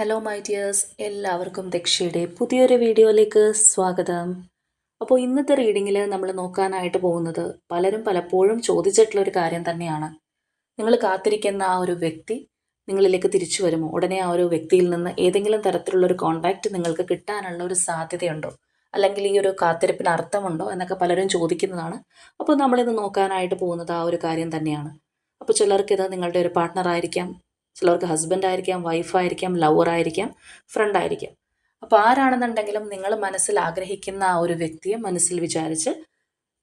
Hello my dears, എല്ലാവർക്കും ദക്ഷയുടെ പുതിയൊരു വീഡിയോയിലേക്ക് സ്വാഗതം. അപ്പോൾ ഇന്നത്തെ റീഡിങ്ങിൽ നമ്മൾ നോക്കാനായിട്ട് പോകുന്നത് പലരും പലപ്പോഴും ചോദിച്ചിട്ടുള്ളൊരു കാര്യം തന്നെയാണ്. നിങ്ങൾ കാത്തിരിക്കുന്ന ആ ഒരു വ്യക്തി നിങ്ങളിലേക്ക് തിരിച്ചു വരുമോ? ഉടനെ ആ ഒരു വ്യക്തിയിൽ നിന്ന് ഏതെങ്കിലും തരത്തിലുള്ളൊരു കോണ്ടാക്റ്റ് നിങ്ങൾക്ക് കിട്ടാനുള്ള ഒരു സാധ്യതയുണ്ടോ? അല്ലെങ്കിൽ ഈ ഒരു കാത്തിരിപ്പിന് അർത്ഥമുണ്ടോ എന്നൊക്കെ പലരും ചോദിക്കുന്നതാണ്. അപ്പോൾ നമ്മളിന്ന് നോക്കാനായിട്ട് പോകുന്നത് ആ ഒരു കാര്യം തന്നെയാണ്. അപ്പോൾ ചിലർക്കിത് നിങ്ങളുടെ ഒരു പാർട്ട്ണർ ആയിരിക്കാം, ചിലർക്ക് ഹസ്ബൻഡ് ആയിരിക്കാം, വൈഫായിരിക്കാം, ലവർ ആയിരിക്കാം, ഫ്രണ്ട് ആയിരിക്കാം. അപ്പോൾ ആരാണെന്നുണ്ടെങ്കിലും നിങ്ങൾ മനസ്സിൽ ആഗ്രഹിക്കുന്ന ആ ഒരു വ്യക്തിയെ മനസ്സിൽ വിചാരിച്ച്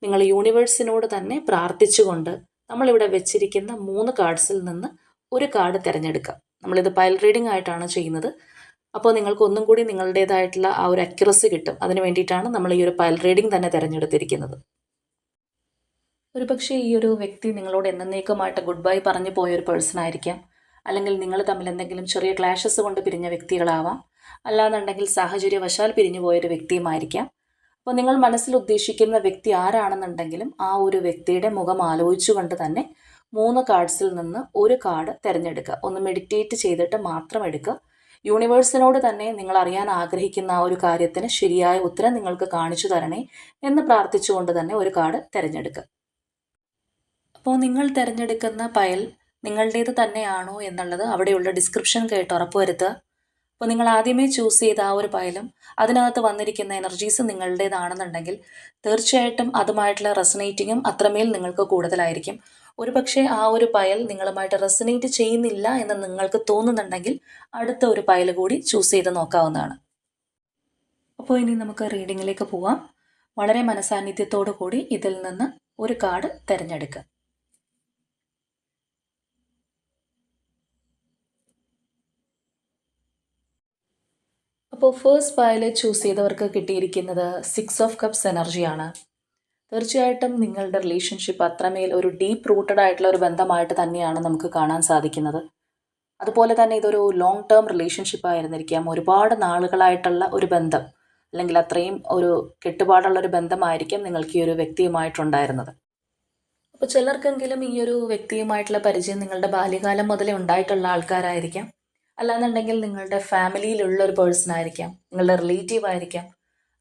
നിങ്ങൾ യൂണിവേഴ്സിനോട് തന്നെ പ്രാർത്ഥിച്ചുകൊണ്ട് നമ്മളിവിടെ വെച്ചിരിക്കുന്ന 3 കാർഡ്സിൽ നിന്ന് ഒരു കാർഡ് തിരഞ്ഞെടുക്കാം. നമ്മളിത് പൈൽ റീഡിംഗ് ആയിട്ടാണ് ചെയ്യുന്നത്. അപ്പോൾ നിങ്ങൾക്ക് ഒന്നും കൂടി നിങ്ങളുടേതായിട്ടുള്ള ആ ഒരു അക്യുറസി കിട്ടും. അതിന് വേണ്ടിയിട്ടാണ് നമ്മൾ ഈ ഒരു പൈൽ റീഡിംഗ് തന്നെ തിരഞ്ഞെടുത്തിരിക്കുന്നത്. ഒരുപക്ഷെ ഈ ഒരു വ്യക്തി നിങ്ങളോട് എന്നേക്കുമായിട്ട് ഗുഡ് ബൈ പറഞ്ഞു പോയൊരു പേഴ്സൺ ആയിരിക്കാം. അല്ലെങ്കിൽ നിങ്ങൾ തമ്മിൽ എന്തെങ്കിലും ചെറിയ ക്ലാഷസ് കൊണ്ട് പിരിഞ്ഞ വ്യക്തികളാവാം. അല്ലാന്നുണ്ടെങ്കിൽ സാഹചര്യവശാൽ പിരിഞ്ഞു പോയൊരു വ്യക്തിയുമായിരിക്കാം. അപ്പോൾ നിങ്ങൾ മനസ്സിൽ ഉദ്ദേശിക്കുന്ന വ്യക്തി ആരാണെന്നുണ്ടെങ്കിലും ആ ഒരു വ്യക്തിയുടെ മുഖം ആലോചിച്ചുകൊണ്ട് തന്നെ 3 കാർഡ്സിൽ നിന്ന് ഒരു കാർഡ് തിരഞ്ഞെടുക്കുക. ഒന്ന് മെഡിറ്റേറ്റ് ചെയ്തിട്ട് മാത്രം എടുക്കുക. യൂണിവേഴ്സിനോട് തന്നെ നിങ്ങൾ അറിയാൻ ആഗ്രഹിക്കുന്ന ആ ഒരു കാര്യത്തിന് ശരിയായ ഉത്തരം നിങ്ങൾക്ക് കാണിച്ചു തരണേ എന്ന് പ്രാർത്ഥിച്ചുകൊണ്ട് തന്നെ ഒരു കാർഡ് തിരഞ്ഞെടുക്കുക. അപ്പോൾ നിങ്ങൾ തിരഞ്ഞെടുക്കുന്ന പയൽ നിങ്ങളുടേത് തന്നെയാണോ എന്നുള്ളത് അവിടെയുള്ള ഡിസ്ക്രിപ്ഷൻ കേട്ട് ഉറപ്പുവരുത്തുക. അപ്പോൾ നിങ്ങൾ ആദ്യമേ ചൂസ് ചെയ്ത ആ ഒരു പയലും അതിനകത്ത് വന്നിരിക്കുന്ന എനർജീസ് നിങ്ങളുടേതാണെന്നുണ്ടെങ്കിൽ തീർച്ചയായിട്ടും അതുമായിട്ടുള്ള റെസനേറ്റിങ്ങും അത്രമേൽ നിങ്ങൾക്ക് കൂടുതലായിരിക്കും. ഒരുപക്ഷെ ആ ഒരു പയൽ നിങ്ങളുമായിട്ട് റെസനേറ്റ് ചെയ്യുന്നില്ല എന്ന് നിങ്ങൾക്ക് തോന്നുന്നുണ്ടെങ്കിൽ അടുത്ത ഒരു പയൽ കൂടി ചൂസ് ചെയ്ത് നോക്കാവുന്നതാണ്. അപ്പോൾ ഇനി നമുക്ക് റീഡിങ്ങിലേക്ക് പോവാം. വളരെ മനസാന്നിധ്യത്തോടു കൂടി ഇതിൽ നിന്ന് ഒരു കാർഡ് തിരഞ്ഞെടുക്കുക. അപ്പോൾ ഫേസ്റ്റ് പയൽ ചൂസ് ചെയ്തവർക്ക് കിട്ടിയിരിക്കുന്നത് 6 ഓഫ് കപ്സ് എനർജിയാണ്. തീർച്ചയായിട്ടും നിങ്ങളുടെ റിലേഷൻഷിപ്പ് അത്രമേൽ ഒരു ഡീപ്പ് റൂട്ടഡ് ആയിട്ടുള്ള ഒരു ബന്ധമായിട്ട് തന്നെയാണ് നമുക്ക് കാണാൻ സാധിക്കുന്നത്. അതുപോലെ തന്നെ ഇതൊരു ലോങ് ടേം റിലേഷൻഷിപ്പ് ആയിരുന്നിരിക്കാം. ഒരുപാട് നാളുകളായിട്ടുള്ള ഒരു ബന്ധം, അല്ലെങ്കിൽ അത്രയും ഒരു കെട്ടുപാടുള്ള ഒരു ബന്ധമായിരിക്കാം നിങ്ങൾക്ക് ഈ ഒരു വ്യക്തിയുമായിട്ടുണ്ടായിരുന്നത്. അപ്പോൾ ചിലർക്കെങ്കിലും ഈ ഒരു വ്യക്തിയുമായിട്ടുള്ള പരിചയം നിങ്ങളുടെ ബാല്യകാലം മുതലേ ഉണ്ടായിട്ടുള്ള ആൾക്കാരായിരിക്കാം. അല്ലാന്നുണ്ടെങ്കിൽ നിങ്ങളുടെ ഫാമിലിയിലുള്ള ഒരു പേഴ്സൺ ആയിരിക്കാം, നിങ്ങളുടെ റിലേറ്റീവ് ആയിരിക്കാം.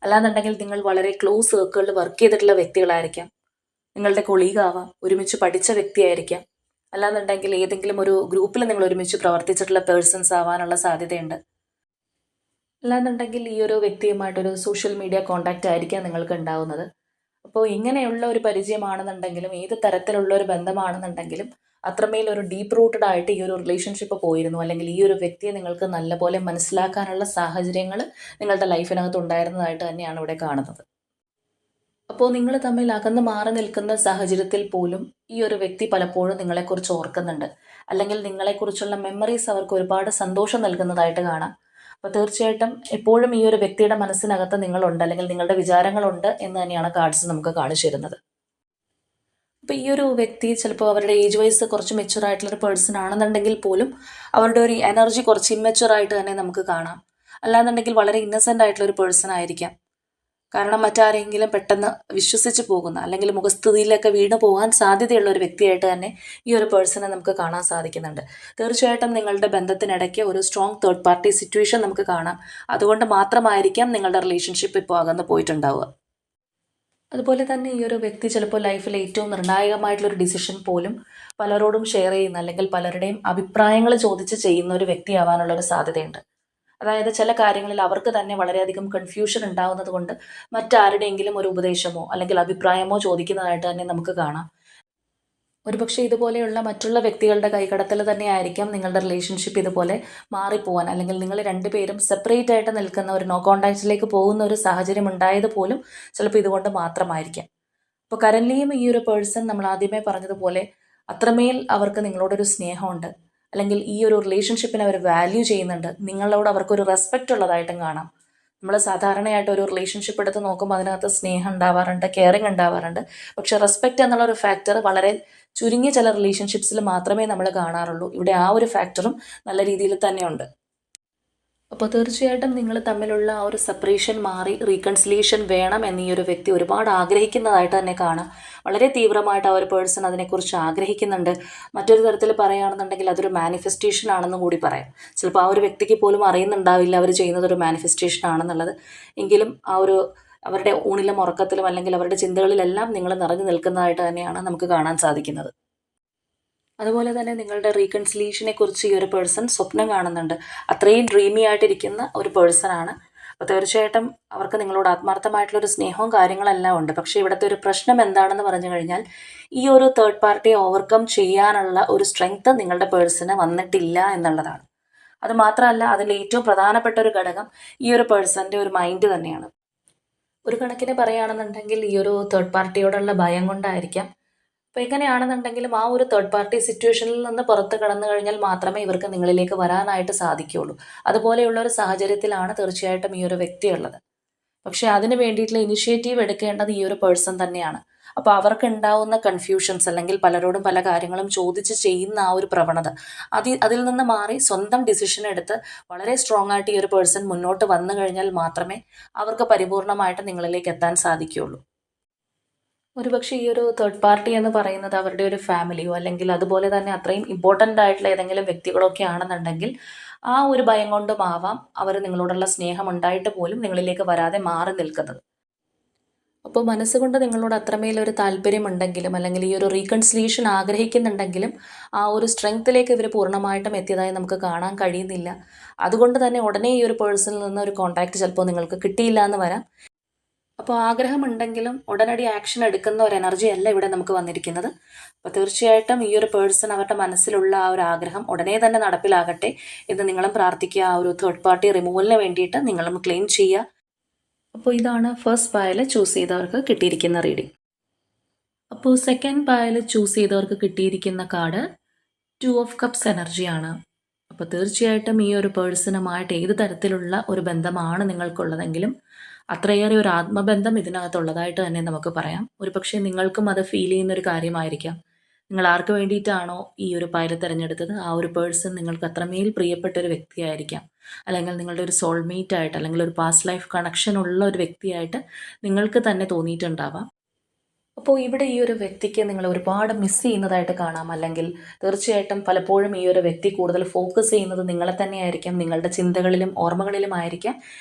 അല്ലാന്നുണ്ടെങ്കിൽ നിങ്ങൾ വളരെ ക്ലോസ് സർക്കിളിൽ വർക്ക് ചെയ്തിട്ടുള്ള വ്യക്തികളായിരിക്കാം. നിങ്ങളുടെ കൊളീഗ് ആവാം, ഒരുമിച്ച് പഠിച്ച വ്യക്തിയായിരിക്കാം. അല്ലാന്നുണ്ടെങ്കിൽ ഏതെങ്കിലും ഒരു ഗ്രൂപ്പിൽ നിങ്ങൾ ഒരുമിച്ച് പ്രവർത്തിച്ചിട്ടുള്ള പേഴ്സൺസ് ആവാനുള്ള സാധ്യതയുണ്ട്. അല്ലാന്നുണ്ടെങ്കിൽ ഈ ഒരു വ്യക്തിയുമായിട്ടൊരു സോഷ്യൽ മീഡിയ കോണ്ടാക്റ്റ് ആയിരിക്കാം നിങ്ങൾക്ക് ഉണ്ടാവുന്നത്. അപ്പോൾ ഇങ്ങനെയുള്ള ഒരു പരിചയമാണെന്നുണ്ടെങ്കിലും ഏത് തരത്തിലുള്ള ഒരു ബന്ധമാണെന്നുണ്ടെങ്കിലും അത്രമേൽ ഒരു ഡീപ്പ് റൂട്ടഡ് ആയിട്ട് ഈ ഒരു റിലേഷൻഷിപ്പ് പോയിരുന്നു, അല്ലെങ്കിൽ ഈ ഒരു വ്യക്തിയെ നിങ്ങൾക്ക് നല്ലപോലെ മനസ്സിലാക്കാനുള്ള സാഹചര്യങ്ങൾ നിങ്ങളുടെ ലൈഫിനകത്ത് ഉണ്ടായിരുന്നതായിട്ട് തന്നെയാണ് ഇവിടെ കാണുന്നത്. അപ്പോൾ നിങ്ങൾ തമ്മിൽ അകന്ന് മാറി നിൽക്കുന്ന സാഹചര്യത്തിൽ പോലും ഈ ഒരു വ്യക്തി പലപ്പോഴും നിങ്ങളെക്കുറിച്ച് ഓർക്കുന്നുണ്ട്, അല്ലെങ്കിൽ നിങ്ങളെക്കുറിച്ചുള്ള മെമ്മറീസ് അവർക്ക് ഒരുപാട് സന്തോഷം നൽകുന്നതായിട്ട് കാണാം. അപ്പോൾ തീർച്ചയായിട്ടും എപ്പോഴും ഈ ഒരു വ്യക്തിയുടെ മനസ്സിനകത്ത് നിങ്ങളുണ്ട്, അല്ലെങ്കിൽ നിങ്ങളുടെ വിചാരങ്ങളുണ്ട് എന്ന് തന്നെയാണ് കാർഡ്സ് നമുക്ക് കാണിച്ചു തരുന്നത്. അപ്പോൾ ഈ ഒരു വ്യക്തി ചിലപ്പോൾ അവരുടെ ഏജ് വൈസ് കുറച്ച് മെച്യൂർ ആയിട്ടുള്ളൊരു പേഴ്സൺ ആണെന്നുണ്ടെങ്കിൽ പോലും അവരുടെ ഒരു എനർജി കുറച്ച് ഇമ്മച്യൂർ ആയിട്ട് തന്നെ നമുക്ക് കാണാം. അല്ലാന്നുണ്ടെങ്കിൽ വളരെ ഇന്നസെൻ്റ് ആയിട്ടുള്ളൊരു പേഴ്സൺ ആയിരിക്കാം. കാരണം മറ്റാരെങ്കിലും പെട്ടെന്ന് വിശ്വസിച്ച് പോകുന്ന, അല്ലെങ്കിൽ മുഖസ്ഥിതിയിലൊക്കെ വീണ് പോകാൻ സാധ്യതയുള്ള ഒരു വ്യക്തിയായിട്ട് തന്നെ ഈ ഒരു പേഴ്സണെ നമുക്ക് കാണാൻ സാധിക്കുന്നുണ്ട്. തീർച്ചയായിട്ടും നിങ്ങളുടെ ബന്ധത്തിനിടയ്ക്ക് ഒരു സ്ട്രോങ് തേർഡ് പാർട്ടി സിറ്റുവേഷൻ നമുക്ക് കാണാം. അതുകൊണ്ട് മാത്രമായിരിക്കാം നിങ്ങളുടെ റിലേഷൻഷിപ്പ് ഇപ്പോൾ അകന്ന് പോയിട്ടുണ്ടാവുക. അതുപോലെ തന്നെ ഈ ഒരു വ്യക്തി ചിലപ്പോൾ ലൈഫിൽ ഏറ്റവും നിർണായകമായിട്ടുള്ളൊരു ഡിസിഷൻ പോലും പലരോടും ഷെയർ ചെയ്യുന്ന, അല്ലെങ്കിൽ പലരുടെയും അഭിപ്രായങ്ങൾ ചോദിച്ച് ചെയ്യുന്ന ഒരു വ്യക്തിയാവാനുള്ളൊരു സാധ്യതയുണ്ട്. അതായത് ചില കാര്യങ്ങളിൽ അവർക്ക് തന്നെ വളരെയധികം കൺഫ്യൂഷൻ ഉണ്ടാവുന്നത് കൊണ്ട് മറ്റാരുടെയെങ്കിലും ഒരു ഉപദേശമോ അല്ലെങ്കിൽ അഭിപ്രായമോ ചോദിക്കുന്നതായിട്ട് തന്നെ നമുക്ക് കാണാം. ഒരുപക്ഷെ ഇതുപോലെയുള്ള മറ്റുള്ള വ്യക്തികളുടെ കൈകടത്തൽ തന്നെയായിരിക്കാം നിങ്ങളുടെ റിലേഷൻഷിപ്പ് ഇതുപോലെ മാറിപ്പോവാൻ, അല്ലെങ്കിൽ നിങ്ങൾ രണ്ടുപേരും സെപ്പറേറ്റ് ആയിട്ട് നിൽക്കുന്ന ഒരു നോ കോണ്ടാക്റ്റിലേക്ക് പോകുന്ന ഒരു സാഹചര്യം ഉണ്ടായത് പോലും ചിലപ്പോൾ ഇതുകൊണ്ട് മാത്രമായിരിക്കാം. അപ്പോൾ കരൻലിയും ഈ ഒരു പേഴ്സൺ നമ്മൾ ആദ്യമേ പറഞ്ഞതുപോലെ അത്രമേൽ അവർക്ക് നിങ്ങളോടൊരു സ്നേഹമുണ്ട്, അല്ലെങ്കിൽ ഈ ഒരു റിലേഷൻഷിപ്പിനെ അവർ വാല്യൂ ചെയ്യുന്നുണ്ട്. നിങ്ങളോട് അവർക്കൊരു റെസ്പെക്റ്റ് ഉള്ളതായിട്ടും കാണാം. നമ്മൾ സാധാരണയായിട്ട് ഒരു റിലേഷൻഷിപ്പ് എടുത്ത് നോക്കുമ്പോൾ അതിനകത്ത് സ്നേഹം ഉണ്ടാവാറുണ്ട്, കെയറിങ് ഉണ്ടാവാറുണ്ട്. പക്ഷെ റെസ്പെക്റ്റ് എന്നുള്ളൊരു ഫാക്ടർ വളരെ ചുരുങ്ങിയ ചില റിലേഷൻഷിപ്സിൽ മാത്രമേ നമ്മൾ കാണാറുള്ളൂ. ഇവിടെ ആ ഒരു ഫാക്ടറും നല്ല രീതിയിൽ തന്നെയുണ്ട്. അപ്പോൾ തീർച്ചയായിട്ടും നിങ്ങൾ തമ്മിലുള്ള ആ ഒരു സെപ്പറേഷൻ മാറി റീകൺസിലിയേഷൻ വേണം എന്നീ ഒരു വ്യക്തി ഒരുപാട് ആഗ്രഹിക്കുന്നതായിട്ട് തന്നെ കാണാം. വളരെ തീവ്രമായിട്ട് ആ ഒരു പേഴ്സൺ അതിനെക്കുറിച്ച് ആഗ്രഹിക്കുന്നുണ്ട്. മറ്റൊരു തരത്തിൽ പറയുകയാണെന്നുണ്ടെങ്കിൽ അതൊരു മാനിഫെസ്റ്റേഷൻ ആണെന്ന് കൂടി പറയാം. ചിലപ്പോൾ ആ ഒരു വ്യക്തിക്ക് പോലും അറിയുന്നുണ്ടാവില്ല അവർ ചെയ്യുന്നത് ഒരു മാനിഫെസ്റ്റേഷൻ ആണെന്നുള്ളത്. എങ്കിലും ആ ഒരു അവരുടെ ഊണിലും ഉറക്കത്തിലും അല്ലെങ്കിൽ അവരുടെ ചിന്തകളിലെല്ലാം നിങ്ങൾ നിറഞ്ഞു നിൽക്കുന്നതായിട്ട് തന്നെയാണ് നമുക്ക് കാണാൻ സാധിക്കുന്നത്. അതുപോലെ തന്നെ നിങ്ങളുടെ റീകൺസിലിയേഷനെ കുറിച്ച് ഈ ഒരു പേഴ്സൺ സ്വപ്നം കാണുന്നുണ്ട്. അത്രയും ഡ്രീമി ആയിട്ടിരിക്കുന്ന ഒരു പേഴ്സണാണ്. അപ്പോൾ തീർച്ചയായിട്ടും അവർക്ക് നിങ്ങളോട് ആത്മാർത്ഥമായിട്ടുള്ളൊരു സ്നേഹവും കാര്യങ്ങളെല്ലാം ഉണ്ട്. പക്ഷേ ഇവിടുത്തെ ഒരു പ്രശ്നം എന്താണെന്ന് പറഞ്ഞു കഴിഞ്ഞാൽ ഈ ഒരു തേർഡ് പാർട്ടിയെ ഓവർകം ചെയ്യാനുള്ള ഒരു സ്ട്രെങ്ത് നിങ്ങളുടെ പേഴ്സണ് വന്നിട്ടില്ല എന്നുള്ളതാണ്. അത് മാത്രമല്ല അതിൻ്റെ ഏറ്റവും പ്രധാനപ്പെട്ട ഒരു ഘടകം ഈ ഒരു പേഴ്സൻ്റെ ഒരു മൈൻഡ് തന്നെയാണ്. ഒരു കണക്കിന് പറയുകയാണെന്നുണ്ടെങ്കിൽ ഈ ഒരു തേർഡ് പാർട്ടിയോടുള്ള ഭയം കൊണ്ടായിരിക്കാം. അപ്പോൾ എങ്ങനെയാണെന്നുണ്ടെങ്കിലും ആ ഒരു തേർഡ് പാർട്ടി സിറ്റുവേഷനിൽ നിന്ന് പുറത്ത് കടന്നു കഴിഞ്ഞാൽ മാത്രമേ ഇവർക്ക് നിങ്ങളിലേക്ക് വരാനായിട്ട് സാധിക്കുകയുള്ളൂ. അതുപോലെയുള്ള ഒരു സാഹചര്യത്തിലാണ് തീർച്ചയായിട്ടും ഈ ഒരു വ്യക്തിയുള്ളത്. പക്ഷേ അതിന് വേണ്ടിയിട്ടുള്ള ഇനിഷ്യേറ്റീവ് എടുക്കേണ്ടത് ഈ ഒരു പേഴ്സൺ തന്നെയാണ്. അപ്പോൾ അവർക്ക് ഉണ്ടാവുന്ന കൺഫ്യൂഷൻസ് അല്ലെങ്കിൽ പലരോടും പല കാര്യങ്ങളും ചോദിച്ച് ചെയ്യുന്ന ആ ഒരു പ്രവണത അതിൽ നിന്ന് മാറി സ്വന്തം ഡിസിഷൻ എടുത്ത് വളരെ സ്ട്രോങ് ആയിട്ട് ഈ ഒരു പേഴ്സൺ മുന്നോട്ട് വന്നു കഴിഞ്ഞാൽ മാത്രമേ അവർക്ക് പരിപൂർണമായിട്ട് നിങ്ങളിലേക്ക് എത്താൻ സാധിക്കുകയുള്ളൂ. ഒരുപക്ഷെ ഈ ഒരു തേർഡ് പാർട്ടി എന്ന് പറയുന്നത് അവരുടെ ഒരു ഫാമിലിയോ അല്ലെങ്കിൽ അതുപോലെ തന്നെ അത്രയും ഇമ്പോർട്ടൻ്റ് ആയിട്ടുള്ള ഏതെങ്കിലും വ്യക്തികളൊക്കെ ആണെന്നുണ്ടെങ്കിൽ ആ ഒരു ഭയം കൊണ്ടുമാവാം അവർ നിങ്ങളോടുള്ള സ്നേഹം ഉണ്ടായിട്ട് പോലും നിങ്ങളിലേക്ക് വരാതെ മാറി നിൽക്കുന്നത്. അപ്പോൾ മനസ്സുകൊണ്ട് നിങ്ങളോട് അത്രമേലൊരു താല്പര്യമുണ്ടെങ്കിലും അല്ലെങ്കിൽ ഈ ഒരു റീകൺസിലിയേഷൻ ആഗ്രഹിക്കുന്നുണ്ടെങ്കിലും ആ ഒരു സ്ട്രെങ്ത്തിലേക്ക് ഇവർ പൂർണ്ണമായിട്ടും എത്തിയതായി നമുക്ക് കാണാൻ കഴിയുന്നില്ല. അതുകൊണ്ട് തന്നെ ഉടനെ ഈ ഒരു പേഴ്സണിൽ നിന്ന് ഒരു കോൺടാക്റ്റ് ചിലപ്പോൾ നിങ്ങൾക്ക് കിട്ടിയില്ല എന്ന് വരാം. അപ്പോൾ ആഗ്രഹമുണ്ടെങ്കിലും ഉടനടി ആക്ഷൻ എടുക്കുന്ന ഒരു എനർജി അല്ല ഇവിടെ നമുക്ക് വന്നിരിക്കുന്നത്. അപ്പോൾ തീർച്ചയായിട്ടും ഈ ഒരു പേഴ്സൺ അവരുടെ മനസ്സിലുള്ള ആ ഒരു ആഗ്രഹം ഉടനെ തന്നെ നടപ്പിലാകട്ടെ എന്ന് നിങ്ങളും പ്രാർത്ഥിക്കുക. ആ ഒരു തേർഡ് പാർട്ടി റിമൂവലിന് വേണ്ടിയിട്ട് നിങ്ങളും ക്ലെയിം ചെയ്യുക. അപ്പോൾ ഇതാണ് ഫസ്റ്റ് പായൽ ചൂസ് ചെയ്തവർക്ക് കിട്ടിയിരിക്കുന്ന റീഡിംഗ്. അപ്പോൾ സെക്കൻഡ് പായൽ ചൂസ് ചെയ്തവർക്ക് കിട്ടിയിരിക്കുന്ന കാർഡ് 2 ഓഫ് കപ്സ് എനർജിയാണ്. അപ്പോൾ തീർച്ചയായിട്ടും ഈ ഒരു പേഴ്സണുമായിട്ട് ഏത് തരത്തിലുള്ള ഒരു ബന്ധമാണ് നിങ്ങൾക്കുള്ളതെങ്കിലും അത്രയേറെ ഒരു ആത്മബന്ധം ഇതിനകത്തുള്ളതായിട്ട് തന്നെ നമുക്ക് പറയാം. ഒരുപക്ഷെ നിങ്ങൾക്കും അത് ഫീൽ ചെയ്യുന്ന ഒരു കാര്യമായിരിക്കാം. നിങ്ങൾ ആർക്ക് വേണ്ടിയിട്ടാണോ ഈ ഒരു പയൽ തിരഞ്ഞെടുത്തത് ആ ഒരു പേഴ്സൺ നിങ്ങൾക്ക് അത്രമേൽ പ്രിയപ്പെട്ട ഒരു വ്യക്തിയായിരിക്കാം. അല്ലെങ്കിൽ നിങ്ങളുടെ ഒരു സോൾമേറ്റ് ആയിട്ട് അല്ലെങ്കിൽ ഒരു പാസ്റ്റ് ലൈഫ് കണക്ഷൻ ഉള്ള ഒരു വ്യക്തിയായിട്ട് നിങ്ങൾക്ക് തന്നെ തോന്നിയിട്ടുണ്ടാവാം. അപ്പോൾ ഇവിടെ ഈ ഒരു വ്യക്തിക്ക് നിങ്ങൾ ഒരുപാട് മിസ് ചെയ്യുന്നതായിട്ട് കാണാം. അല്ലെങ്കിൽ തീർച്ചയായിട്ടും പലപ്പോഴും ഈ ഒരു വ്യക്തി കൂടുതൽ ഫോക്കസ് ചെയ്യുന്നത് നിങ്ങളെ തന്നെയായിരിക്കാം. നിങ്ങളുടെ ചിന്തകളിലും ഓർമ്മകളിലും ആയിരിക്കാം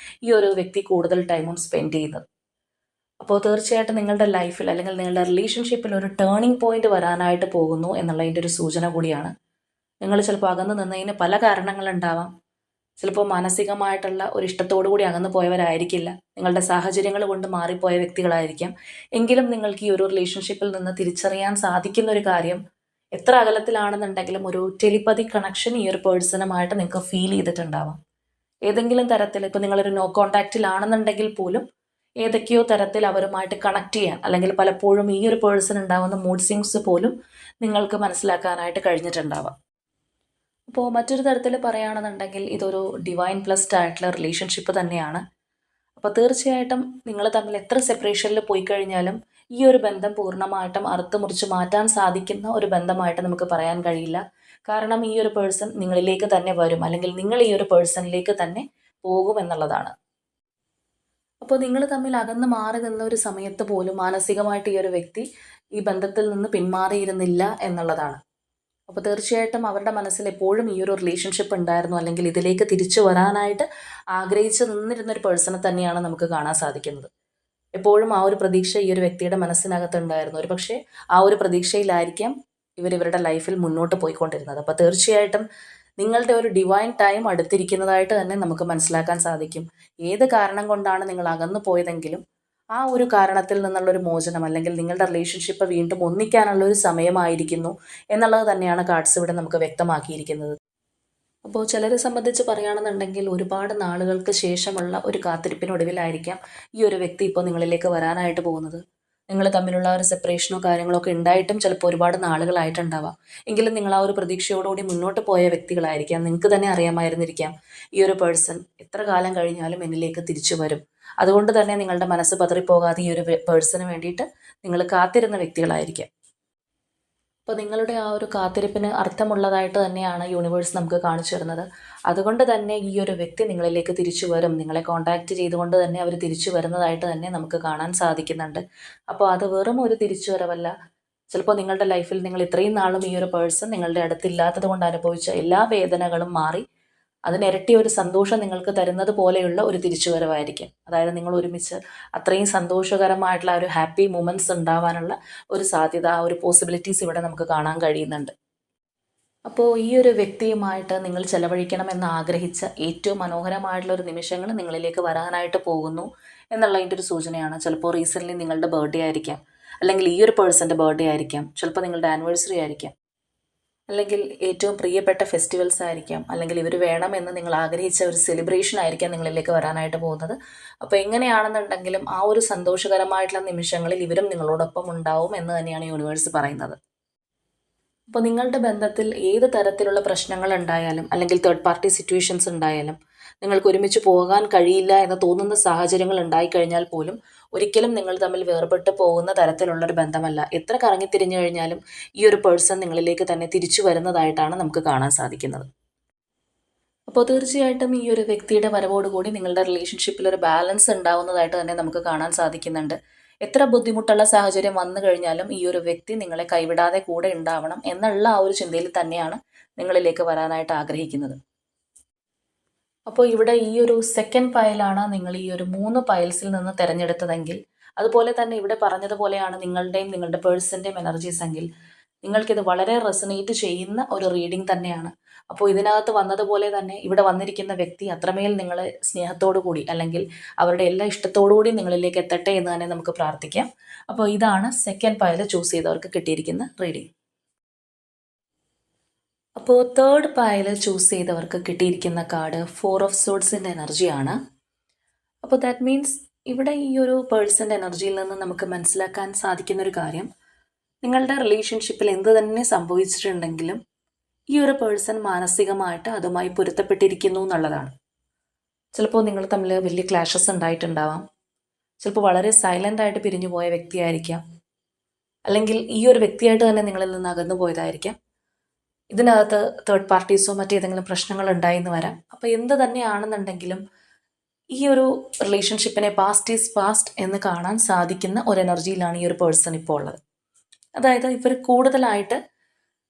ഈ ഒരു വ്യക്തി കൂടുതൽ ടൈമും സ്പെൻഡ് ചെയ്യുന്നത്. അപ്പോൾ തീർച്ചയായിട്ടും നിങ്ങളുടെ ലൈഫിൽ അല്ലെങ്കിൽ നിങ്ങളുടെ റിലേഷൻഷിപ്പിൽ ഒരു ടേണിംഗ് പോയിന്റ് വരാനായിട്ട് പോകുന്നു എന്നുള്ളതിൻ്റെ ഒരു സൂചന കൂടിയാണ്. നിങ്ങൾ ചിലപ്പോൾ അകന്നു നിന്നതിന് പല കാരണങ്ങളുണ്ടാവാം. ചിലപ്പോൾ മാനസികമായിട്ടുള്ള ഒരു ഇഷ്ടത്തോടു കൂടി അകന്നു പോയവരായിരിക്കില്ല. നിങ്ങളുടെ സാഹചര്യങ്ങൾ കൊണ്ട് മാറിപ്പോയ വ്യക്തികളായിരിക്കാം. എങ്കിലും നിങ്ങൾക്ക് ഈ ഒരു റിലേഷൻഷിപ്പിൽ നിന്ന് തിരിച്ചറിയാൻ സാധിക്കുന്ന ഒരു കാര്യം എത്ര അകലത്തിലാണെന്നുണ്ടെങ്കിലും ഒരു ടെലിപ്പതി കണക്ഷൻ ഈ ഒരു പേഴ്സണുമായിട്ട് നിങ്ങൾക്ക് ഫീൽ ചെയ്തിട്ടുണ്ടാവാം. ഏതെങ്കിലും തരത്തിൽ ഇപ്പോൾ നിങ്ങളൊരു നോ കോണ്ടാക്റ്റിലാണെന്നുണ്ടെങ്കിൽ പോലും ഏതൊക്കെയോ തരത്തിൽ അവരുമായിട്ട് കണക്ട് ചെയ്യാൻ അല്ലെങ്കിൽ പലപ്പോഴും ഈ ഒരു പേഴ്സൺ ഉണ്ടാകുന്ന മൂഡ് സ്വിങ്സ് പോലും നിങ്ങൾക്ക് മനസ്സിലാക്കാനായിട്ട് കഴിഞ്ഞിട്ടുണ്ടാവാം. അപ്പോൾ മറ്റൊരു തരത്തിൽ പറയുകയാണെന്നുണ്ടെങ്കിൽ ഇതൊരു ഡിവൈൻ പ്ലസ്ഡ് ആയിട്ടുള്ള റിലേഷൻഷിപ്പ് തന്നെയാണ്. അപ്പോൾ തീർച്ചയായിട്ടും നിങ്ങൾ തമ്മിൽ എത്ര സെപ്പറേഷനിൽ പോയി കഴിഞ്ഞാലും ഈ ഒരു ബന്ധം പൂർണ്ണമായിട്ടും അറുത്ത് മുറിച്ച് മാറ്റാൻ സാധിക്കുന്ന ഒരു ബന്ധമായിട്ട് നമുക്ക് പറയാൻ കഴിയില്ല. കാരണം ഈ ഒരു പേഴ്സൺ നിങ്ങളിലേക്ക് തന്നെ വരും അല്ലെങ്കിൽ നിങ്ങൾ ഈ ഒരു പേഴ്സണിലേക്ക് തന്നെ പോകും എന്നുള്ളതാണ്. അപ്പോൾ നിങ്ങൾ തമ്മിൽ അകന്ന് മാറി നിന്ന ഒരു സമയത്ത് പോലും മാനസികമായിട്ട് ഈ ഒരു വ്യക്തി ഈ ബന്ധത്തിൽ നിന്ന് പിന്മാറിയിരുന്നില്ല എന്നുള്ളതാണ്. അപ്പോൾ തീർച്ചയായിട്ടും അവരുടെ മനസ്സിൽ എപ്പോഴും ഈ ഒരു റിലേഷൻഷിപ്പ് ഉണ്ടായിരുന്നു അല്ലെങ്കിൽ ഇതിലേക്ക് തിരിച്ചു വരാനായിട്ട് ആഗ്രഹിച്ച് നിന്നിരുന്നൊരു പേഴ്സണെ തന്നെയാണ് നമുക്ക് കാണാൻ സാധിക്കുന്നത്. എപ്പോഴും ആ ഒരു പ്രതീക്ഷ ഈ ഒരു വ്യക്തിയുടെ മനസ്സിനകത്തുണ്ടായിരുന്നു. ഒരു പക്ഷേ ആ ഒരു പ്രതീക്ഷയിലായിരിക്കാം ഇവരുടെ ലൈഫിൽ മുന്നോട്ട് പോയിക്കൊണ്ടിരുന്നത്. അപ്പോൾ തീർച്ചയായിട്ടും നിങ്ങളുടെ ഒരു ഡിവൈൻ ടൈം അടുത്തിരിക്കുന്നതായിട്ട് തന്നെ നമുക്ക് മനസ്സിലാക്കാൻ സാധിക്കും. ഏത് കാരണം കൊണ്ടാണ് നിങ്ങൾ അകന്നു പോയതെങ്കിലും ആ ഒരു കാരണത്തിൽ നിന്നുള്ളൊരു മോചനം അല്ലെങ്കിൽ നിങ്ങളുടെ റിലേഷൻഷിപ്പ് വീണ്ടും ഒന്നിക്കാനുള്ള ഒരു സമയമായിരിക്കുന്നു എന്നുള്ളത് തന്നെയാണ് കാർഡ്സ് ഇവിടെ നമുക്ക് വ്യക്തമാക്കിയിരിക്കുന്നത്. അപ്പോൾ ചിലരെ സംബന്ധിച്ച് പറയുകയാണെന്നുണ്ടെങ്കിൽ ഒരുപാട് നാളുകൾക്ക് ശേഷമുള്ള ഒരു കാത്തിരിപ്പിനൊടുവിലായിരിക്കാം ഈ ഒരു വ്യക്തി ഇപ്പോൾ നിങ്ങളിലേക്ക് വരാനായിട്ട് പോകുന്നത്. നിങ്ങൾ തമ്മിലുള്ള ഒരു സെപ്പറേഷനോ കാര്യങ്ങളോ ഒക്കെ ഉണ്ടായിട്ടും ചിലപ്പോൾ ഒരുപാട് നാളുകളായിട്ടുണ്ടാവാം. എങ്കിലും നിങ്ങൾ ആ ഒരു പ്രതീക്ഷയോടുകൂടി മുന്നോട്ട് പോയ വ്യക്തികളായിരിക്കാം. നിങ്ങൾക്ക് തന്നെ അറിയാമായിരുന്നിരിക്കാം ഈ ഒരു പേഴ്സൺ എത്ര കാലം കഴിഞ്ഞാലും എന്നിലേക്ക് തിരിച്ചു വരും. അതുകൊണ്ട് തന്നെ നിങ്ങളുടെ മനസ്സ് പതറിപ്പോകാതെ ഈ ഒരു പേഴ്സണിന് വേണ്ടിയിട്ട് നിങ്ങൾ കാത്തിരുന്ന വ്യക്തികളായിരിക്കാം. അപ്പോൾ നിങ്ങളുടെ ആ ഒരു കാത്തിരിപ്പിന് അർത്ഥമുള്ളതായിട്ട് തന്നെയാണ് യൂണിവേഴ്സ് നമുക്ക് കാണിച്ചു തരുന്നത്. അതുകൊണ്ട് തന്നെ ഈ ഒരു വ്യക്തി നിങ്ങളിലേക്ക് തിരിച്ചു വരും, നിങ്ങളെ കോൺടാക്റ്റ് ചെയ്തുകൊണ്ട് തന്നെ അവർ തിരിച്ചു വരുന്നതായിട്ട് തന്നെ നമുക്ക് കാണാൻ സാധിക്കുന്നുണ്ട്. അപ്പോൾ അത് വെറും ഒരു തിരിച്ചു വരവല്ല, ചിലപ്പോൾ നിങ്ങളുടെ ലൈഫിൽ നിങ്ങൾ ഇത്രയും നാളും ഈ ഒരു പേഴ്സൺ നിങ്ങളുടെ അടുത്തില്ലാത്തത് കൊണ്ട് അനുഭവിച്ച എല്ലാ വേദനകളും മാറി അതിനിരട്ടി ഒരു സന്തോഷം നിങ്ങൾക്ക് തരുന്നത് പോലെയുള്ള ഒരു തിരിച്ചുവരവായിരിക്കും. അതായത് നിങ്ങൾ ഒരുമിച്ച് അത്രയും സന്തോഷകരമായിട്ടുള്ള ഒരു ഹാപ്പി മൊമെൻറ്റ്സ് ഉണ്ടാവാനുള്ള ഒരു സാധ്യത, ആ ഒരു പോസിബിലിറ്റീസ് ഇവിടെ നമുക്ക് കാണാൻ കഴിയുന്നുണ്ട്. അപ്പോൾ ഈ ഒരു വ്യക്തിയുമായിട്ട് നിങ്ങൾ ചെലവഴിക്കണമെന്ന് ആഗ്രഹിച്ച ഏറ്റവും മനോഹരമായിട്ടുള്ള ഒരു നിമിഷങ്ങൾ നിങ്ങളിലേക്ക് വരാനായിട്ട് പോകുന്നു എന്നുള്ളതിൻ്റെ ഒരു സൂചനയാണ്. ചിലപ്പോൾ റീസെൻ്റ്ലി നിങ്ങളുടെ ബർത്ത്ഡേ ആയിരിക്കാം, അല്ലെങ്കിൽ ഈ ഒരു പേഴ്സൻ്റെ ബർത്ത്ഡേ ആയിരിക്കാം, ചിലപ്പോൾ നിങ്ങളുടെ ആനിവേഴ്സറി ആയിരിക്കാം, അല്ലെങ്കിൽ ഏറ്റവും പ്രിയപ്പെട്ട ഫെസ്റ്റിവൽസ് ആയിരിക്കാം, അല്ലെങ്കിൽ ഇവർ വേണമെന്ന് നിങ്ങൾ ആഗ്രഹിച്ച ഒരു സെലിബ്രേഷൻ ആയിരിക്കാം നിങ്ങളിലേക്ക് വരാനായിട്ട് പോകുന്നത്. അപ്പോൾ എങ്ങനെയാണെന്നുണ്ടെങ്കിലും ആ ഒരു സന്തോഷകരമായിട്ടുള്ള നിമിഷങ്ങളിൽ ഇവരും നിങ്ങളോടൊപ്പം ഉണ്ടാവും എന്ന് തന്നെയാണ് യൂണിവേഴ്സ് പറയുന്നത്. അപ്പോൾ നിങ്ങളുടെ ബന്ധത്തിൽ ഏത് തരത്തിലുള്ള പ്രശ്നങ്ങൾ ഉണ്ടായാലും, അല്ലെങ്കിൽ തേർഡ് പാർട്ടി സിറ്റുവേഷൻസ് ഉണ്ടായാലും, നിങ്ങൾക്ക് ഒരുമിച്ച് പോകാൻ കഴിയില്ല എന്ന് തോന്നുന്ന സാഹചര്യങ്ങൾ ഉണ്ടായിക്കഴിഞ്ഞാൽ പോലും ഒരിക്കലും നിങ്ങൾ തമ്മിൽ വേർപെട്ട് പോകുന്ന തരത്തിലുള്ളൊരു ബന്ധമല്ല. എത്ര കറങ്ങിത്തിരിഞ്ഞു കഴിഞ്ഞാലും ഈ ഒരു പേഴ്സൺ നിങ്ങളിലേക്ക് തന്നെ തിരിച്ചു വരുന്നതായിട്ടാണ് നമുക്ക് കാണാൻ സാധിക്കുന്നത്. അപ്പോൾ തീർച്ചയായിട്ടും ഈ ഒരു വ്യക്തിയുടെ വരവോടുകൂടി നിങ്ങളുടെ റിലേഷൻഷിപ്പിൽ ഒരു ബാലൻസ് ഉണ്ടാവുന്നതായിട്ട് തന്നെ നമുക്ക് കാണാൻ സാധിക്കുന്നുണ്ട്. എത്ര ബുദ്ധിമുട്ടുള്ള സാഹചര്യം വന്നു കഴിഞ്ഞാലും ഈ ഒരു വ്യക്തി നിങ്ങളെ കൈവിടാതെ കൂടെ ഉണ്ടാവണം എന്നുള്ള ആ ഒരു ചിന്തയിൽ തന്നെയാണ് നിങ്ങളിലേക്ക് വരാനായിട്ട് ആഗ്രഹിക്കുന്നത്. അപ്പോൾ ഇവിടെ ഈ ഒരു സെക്കൻഡ് പയലാണ് നിങ്ങൾ ഈ ഒരു 3 പയൽസിൽ നിന്ന് തിരഞ്ഞെടുത്തതെങ്കിൽ, അതുപോലെ തന്നെ ഇവിടെ പറഞ്ഞതുപോലെയാണ് നിങ്ങളുടെയും നിങ്ങളുടെ പേഴ്സൻ്റെയും എനർജീസ് എങ്കിൽ, നിങ്ങൾക്കിത് വളരെ റെസനേറ്റ് ചെയ്യുന്ന ഒരു റീഡിംഗ് തന്നെയാണ്. അപ്പോൾ ഇതിനകത്ത് വന്നതുപോലെ തന്നെ ഇവിടെ വന്നിരിക്കുന്ന വ്യക്തി അത്രമേൽ നിങ്ങളെ സ്നേഹത്തോടു കൂടി, അല്ലെങ്കിൽ അവരുടെ എല്ലാ ഇഷ്ടത്തോടു കൂടി നിങ്ങളിലേക്ക് എത്തട്ടെ എന്ന് തന്നെ നമുക്ക് പ്രാർത്ഥിക്കാം. അപ്പോൾ ഇതാണ് സെക്കൻഡ് പയൽ ചൂസ് ചെയ്തവർക്ക് കിട്ടിയിരിക്കുന്ന റീഡിംഗ്. അപ്പോൾ തേർഡ് പയൽ ചൂസ് ചെയ്തവർക്ക് കിട്ടിയിരിക്കുന്ന കാർഡ് 4 ഓഫ് സോഡ്സിൻ്റെ എനർജിയാണ്. അപ്പോൾ ദാറ്റ് മീൻസ് ഇവിടെ ഈ ഒരു പേഴ്സൻ്റെ എനർജിയിൽ നിന്ന് നമുക്ക് മനസ്സിലാക്കാൻ സാധിക്കുന്നൊരു കാര്യം, നിങ്ങളുടെ റിലേഷൻഷിപ്പിൽ എന്ത് തന്നെ സംഭവിച്ചിട്ടുണ്ടെങ്കിലും ഈ ഒരു പേഴ്സൺ മാനസികമായിട്ട് അതുമായി പൊരുത്തപ്പെട്ടിരിക്കുന്നു എന്നുള്ളതാണ്. ചിലപ്പോൾ നിങ്ങൾ തമ്മിൽ വലിയ ക്ലാഷസ് ഉണ്ടായിട്ടുണ്ടാവാം, ചിലപ്പോൾ വളരെ സൈലൻ്റ് ആയിട്ട് പിരിഞ്ഞു പോയ വ്യക്തിയായിരിക്കാം, അല്ലെങ്കിൽ ഈ ഒരു വ്യക്തിയായിട്ട് തന്നെ നിങ്ങളിൽ നിന്ന് അകന്നു പോയതായിരിക്കാം. ഇതിനകത്ത് തേർഡ് പാർട്ടീസോ മറ്റേതെങ്കിലും പ്രശ്നങ്ങൾ ഉണ്ടായിന്ന് വരാം. അപ്പോൾ എന്ത് തന്നെയാണെന്നുണ്ടെങ്കിലും ഈ ഒരു റിലേഷൻഷിപ്പിനെ പാസ്റ്റ് ഈസ് പാസ്റ്റ് എന്ന് കാണാൻ സാധിക്കുന്ന ഒരു എനർജിയിലാണ് ഈ ഒരു പേഴ്സൺ ഇപ്പോൾ ഉള്ളത്. അതായത് ഇവർ കൂടുതലായിട്ട്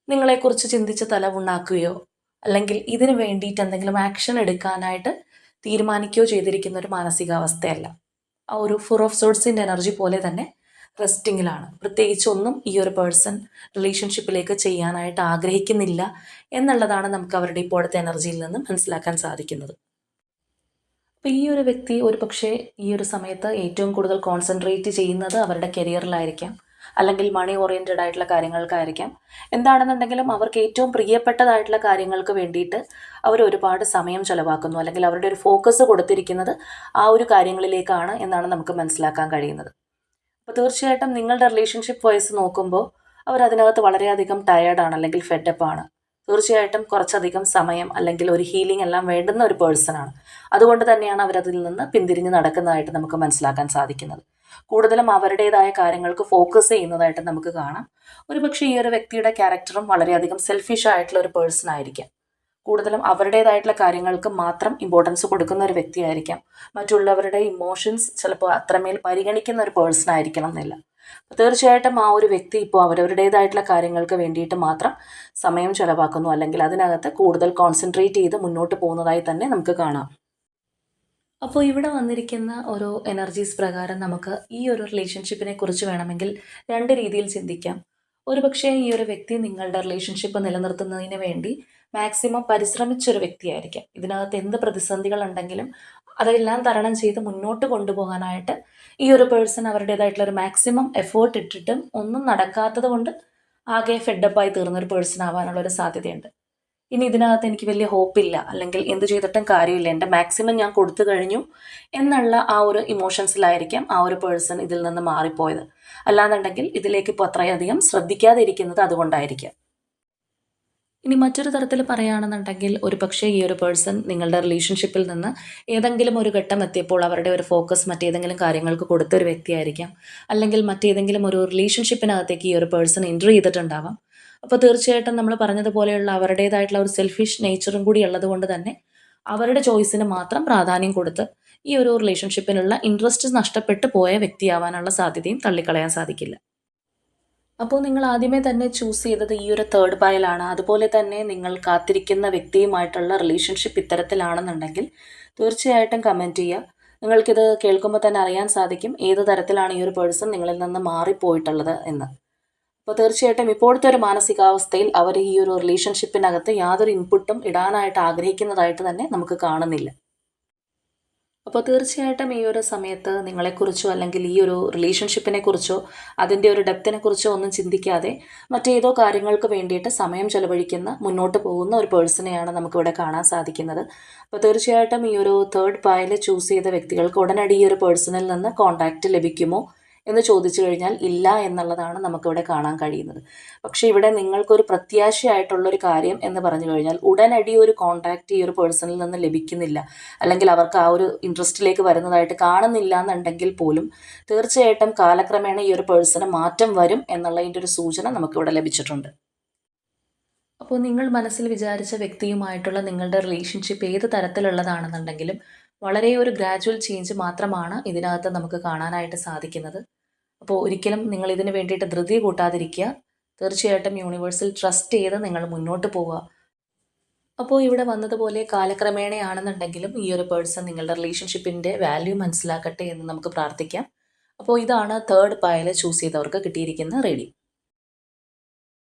നിങ്ങളെക്കുറിച്ച് ചിന്തിച്ച് തലവുണ്ണാക്കുകയോ അല്ലെങ്കിൽ ഇതിന് വേണ്ടിയിട്ട് എന്തെങ്കിലും ആക്ഷൻ എടുക്കാനായിട്ട് തീരുമാനിക്കുകയോ ചെയ്തിരിക്കുന്ന ഒരു മാനസികാവസ്ഥയല്ല. ആ ഒരു 4 ഓഫ് സോഡ്സിൻ്റെ എനർജി പോലെ തന്നെ റെസ്റ്റിങ്ങിലാണ്. പ്രത്യേകിച്ചൊന്നും ഈ ഒരു പേഴ്സൺ റിലേഷൻഷിപ്പിലേക്ക് ചെയ്യാനായിട്ട് ആഗ്രഹിക്കുന്നില്ല എന്നുള്ളതാണ് നമുക്ക് അവരുടെ ഇപ്പോഴത്തെ എനർജിയിൽ നിന്ന് മനസ്സിലാക്കാൻ സാധിക്കുന്നത്. അപ്പോൾ ഈ ഒരു വ്യക്തി ഒരു പക്ഷേ ഈ ഒരു സമയത്ത് ഏറ്റവും കൂടുതൽ കോൺസെൻട്രേറ്റ് ചെയ്യുന്നത് അവരുടെ കരിയറിലായിരിക്കാം, അല്ലെങ്കിൽ മണി ഓറിയൻറ്റഡ് ആയിട്ടുള്ള കാര്യങ്ങൾക്കായിരിക്കാം. എന്താണെന്നുണ്ടെങ്കിലും അവർക്ക് ഏറ്റവും പ്രിയപ്പെട്ടതായിട്ടുള്ള കാര്യങ്ങൾക്ക് വേണ്ടിയിട്ട് അവർ ഒരുപാട് സമയം ചെലവാക്കുന്നു, അല്ലെങ്കിൽ അവരുടെ ഒരു ഫോക്കസ് കൊടുത്തിരിക്കുന്നത് ആ ഒരു കാര്യങ്ങളിലേക്കാണ് എന്നാണ് നമുക്ക് മനസ്സിലാക്കാൻ കഴിയുന്നത്. അപ്പോൾ തീർച്ചയായിട്ടും നിങ്ങളുടെ റിലേഷൻഷിപ്പ് വൈസ് നോക്കുമ്പോൾ അവരതിനകത്ത് വളരെയധികം ടയേർഡാണ്, അല്ലെങ്കിൽ ഫെഡപ്പാണ്. തീർച്ചയായിട്ടും കുറച്ചധികം സമയം അല്ലെങ്കിൽ ഒരു ഹീലിംഗ് എല്ലാം വേണ്ടുന്ന ഒരു പേഴ്സണാണ്. അതുകൊണ്ട് തന്നെയാണ് അവരതിൽ നിന്ന് പിന്തിരിഞ്ഞ് നടക്കുന്നതായിട്ട് നമുക്ക് മനസ്സിലാക്കാൻ സാധിക്കുന്നത്. കൂടുതലും അവരുടേതായ കാര്യങ്ങൾക്ക് ഫോക്കസ് ചെയ്യുന്നതായിട്ട് നമുക്ക് കാണാം. ഒരുപക്ഷെ ഈ ഒരു വ്യക്തിയുടെ ക്യാരക്ടറും വളരെയധികം സെൽഫിഷ് ആയിട്ടുള്ള ഒരു പേഴ്സൺ ആയിരിക്കാം. കൂടുതലും അവരുടേതായിട്ടുള്ള കാര്യങ്ങൾക്ക് മാത്രം ഇമ്പോർട്ടൻസ് കൊടുക്കുന്ന ഒരു വ്യക്തിയായിരിക്കാം. മറ്റുള്ളവരുടെ ഇമോഷൻസ് ചിലപ്പോൾ അത്രമേൽ പരിഗണിക്കുന്ന ഒരു പേഴ്സൺ ആയിരിക്കണം എന്നില്ല. തീർച്ചയായിട്ടും ആ ഒരു വ്യക്തി ഇപ്പോൾ അവരവരുടേതായിട്ടുള്ള കാര്യങ്ങൾക്ക് വേണ്ടിയിട്ട് മാത്രം സമയം ചെലവാക്കുന്നു, അല്ലെങ്കിൽ അതിനകത്ത് കൂടുതൽ കോൺസെൻട്രേറ്റ് ചെയ്ത് മുന്നോട്ട് പോകുന്നതായി തന്നെ നമുക്ക് കാണാം. അപ്പോൾ ഇവിടെ വന്നിരിക്കുന്ന ഓരോ എനർജീസ് പ്രകാരം നമുക്ക് ഈ ഒരു റിലേഷൻഷിപ്പിനെ കുറിച്ച് വേണമെങ്കിൽ 2 രീതിയിൽ ചിന്തിക്കാം. ഒരുപക്ഷെ ഈ ഒരു വ്യക്തി നിങ്ങളുടെ റിലേഷൻഷിപ്പ് നിലനിർത്തുന്നതിന് വേണ്ടി മാക്സിമം പരിശ്രമിച്ചൊരു വ്യക്തിയായിരിക്കാം. ഇതിനകത്ത് എന്ത് പ്രതിസന്ധികൾ ഉണ്ടെങ്കിലും അതെല്ലാം തരണം ചെയ്ത് മുന്നോട്ട് കൊണ്ടുപോകാനായിട്ട് ഈ ഒരു പേഴ്സൺ അവരുടേതായിട്ടുള്ളൊരു മാക്സിമം എഫേർട്ട് ഇട്ടിട്ടും ഒന്നും നടക്കാത്തത് കൊണ്ട് ആകെ ഫെഡപ്പായി തീർന്നൊരു പേഴ്സൺ ആവാനുള്ളൊരു സാധ്യതയുണ്ട്. ഇനി ഇതിനകത്ത് എനിക്ക് വലിയ ഹോപ്പില്ല, അല്ലെങ്കിൽ എന്ത് ചെയ്തിട്ടും കാര്യമില്ല, എൻ്റെ മാക്സിമം ഞാൻ കൊടുത്തു കഴിഞ്ഞു എന്നുള്ള ആ ഒരു ഇമോഷൻസിലായിരിക്കാം ആ ഒരു പേഴ്സൺ ഇതിൽ നിന്ന് മാറിപ്പോയത്. അല്ലാന്നുണ്ടെങ്കിൽ ഇതിലേക്ക് ഇപ്പോൾ അത്രയധികം ശ്രദ്ധിക്കാതെ ഇരിക്കുന്നത് അതുകൊണ്ടായിരിക്കാം. ഇനി മറ്റൊരു തരത്തിൽ പറയുകയാണെന്നുണ്ടെങ്കിൽ ഒരു പക്ഷേ ഈ ഒരു പേഴ്സൺ നിങ്ങളുടെ റിലേഷൻഷിപ്പിൽ നിന്ന് ഏതെങ്കിലും ഒരു ഘട്ടം എത്തിയപ്പോൾ അവരുടെ ഒരു ഫോക്കസ് മറ്റേതെങ്കിലും കാര്യങ്ങൾക്ക് കൊടുത്തൊരു വ്യക്തിയായിരിക്കാം, അല്ലെങ്കിൽ മറ്റേതെങ്കിലും ഒരു റിലേഷൻഷിപ്പിനകത്തേക്ക് ഈ ഒരു പേഴ്സൺ എൻട്രി ചെയ്തിട്ടുണ്ടാവാം. അപ്പോൾ തീർച്ചയായിട്ടും നമ്മൾ പറഞ്ഞതുപോലെയുള്ള അവരുടേതായിട്ടുള്ള ഒരു സെൽഫിഷ് നേച്ചറും കൂടി ഉള്ളത് കൊണ്ട് തന്നെ അവരുടെ ചോയ്സിന് മാത്രം പ്രാധാന്യം കൊടുത്ത് ഈ ഒരു റിലേഷൻഷിപ്പിനുള്ള ഇൻട്രസ്റ്റ് നഷ്ടപ്പെട്ടു പോയ വ്യക്തിയാവാനുള്ള സാധ്യതയും തള്ളിക്കളയാൻ സാധിക്കില്ല. അപ്പോൾ നിങ്ങൾ ആദ്യമേ തന്നെ ചൂസ് ചെയ്തത് ഈ ഒരു തേർഡ് പായലാണ്, അതുപോലെ തന്നെ നിങ്ങൾ കാത്തിരിക്കുന്ന വ്യക്തിയുമായിട്ടുള്ള റിലേഷൻഷിപ്പ് ഇത്തരത്തിലാണെന്നുണ്ടെങ്കിൽ തീർച്ചയായിട്ടും കമൻറ്റ് ചെയ്യുക. നിങ്ങൾക്കിത് കേൾക്കുമ്പോൾ തന്നെ അറിയാൻ സാധിക്കും ഏത് തരത്തിലാണ് ഈ ഒരു പേഴ്സൺ നിങ്ങളിൽ നിന്ന് മാറിപ്പോയിട്ടുള്ളത് എന്ന്. അപ്പോൾ തീർച്ചയായിട്ടും ഇപ്പോഴത്തെ ഒരു മാനസികാവസ്ഥയിൽ അവർ ഈ ഒരു റിലേഷൻഷിപ്പിനകത്ത് യാതൊരു ഇൻപുട്ടും ഇടാനായിട്ട് ആഗ്രഹിക്കുന്നതായിട്ട് തന്നെ നമുക്ക് കാണുന്നില്ല. അപ്പോൾ തീർച്ചയായിട്ടും ഈ ഒരു സമയത്ത് നിങ്ങളെക്കുറിച്ചോ അല്ലെങ്കിൽ ഈ ഒരു റിലേഷൻഷിപ്പിനെ കുറിച്ചോ അതിൻ്റെ ഒരു ഡെപ്തിനെ കുറിച്ചോ ഒന്നും ചിന്തിക്കാതെ മറ്റേതോ കാര്യങ്ങൾക്ക് വേണ്ടിയിട്ട് സമയം ചെലവഴിക്കുന്ന മുന്നോട്ട് പോകുന്ന ഒരു പേഴ്സണെയാണ് നമുക്കിവിടെ കാണാൻ സാധിക്കുന്നത്. അപ്പോൾ തീർച്ചയായിട്ടും ഈ ഒരു തേർഡ് പായൽ ചൂസ് ചെയ്ത വ്യക്തികൾക്ക് ഉടനടി ഈ ഒരു പേഴ്സണിൽ നിന്ന് കോൺടാക്റ്റ് ലഭിക്കുമോ എന്ന് ചോദിച്ചു കഴിഞ്ഞാൽ ഇല്ല എന്നുള്ളതാണ് നമുക്കിവിടെ കാണാൻ കഴിയുന്നത്. പക്ഷേ ഇവിടെ നിങ്ങൾക്കൊരു പ്രത്യാശയായിട്ടുള്ളൊരു കാര്യം എന്ന് പറഞ്ഞു കഴിഞ്ഞാൽ ഉടനടി ഒരു കോൺടാക്റ്റ് ഈ ഒരു പേഴ്സണിൽ നിന്ന് ലഭിക്കുന്നില്ല, അല്ലെങ്കിൽ അവർക്ക് ആ ഒരു ഇൻട്രസ്റ്റിലേക്ക് വരുന്നതായിട്ട് കാണുന്നില്ല എന്നുണ്ടെങ്കിൽ പോലും തീർച്ചയായിട്ടും കാലക്രമേണ ഈ ഒരു പേഴ്സണ് മാറ്റം വരും എന്നുള്ളതിൻ്റെ ഒരു സൂചന നമുക്കിവിടെ ലഭിച്ചിട്ടുണ്ട്. അപ്പോൾ നിങ്ങൾ മനസ്സിൽ വിചാരിച്ച വ്യക്തിയുമായിട്ടുള്ള നിങ്ങളുടെ റിലേഷൻഷിപ്പ് ഏത് തരത്തിലുള്ളതാണെന്നുണ്ടെങ്കിലും വളരെ ഒരു ഗ്രാജുവൽ ചേഞ്ച് മാത്രമാണ് ഇതിനകത്ത് നമുക്ക് കാണാനായിട്ട് സാധിക്കുന്നത്. അപ്പോൾ ഒരിക്കലും നിങ്ങൾ ഇതിന് വേണ്ടിയിട്ട് ധൃതി കൂട്ടാതിരിക്കുക. തീർച്ചയായിട്ടും യൂണിവേഴ്സിൽ ട്രസ്റ്റ് ചെയ്ത് നിങ്ങൾ മുന്നോട്ട് പോവുക. അപ്പോൾ ഇവിടെ വന്നതുപോലെ കാലക്രമേണയാണെന്നുണ്ടെങ്കിലും ഈ ഒരു പേഴ്സൺ നിങ്ങളുടെ റിലേഷൻഷിപ്പിൻ്റെ വാല്യൂ മനസ്സിലാക്കട്ടെ എന്ന് നമുക്ക് പ്രാർത്ഥിക്കാം. അപ്പോൾ ഇതാണ് തേർഡ് പായൽ ചൂസ് ചെയ്തവർക്ക് കിട്ടിയിരിക്കുന്ന റീഡിംഗ്.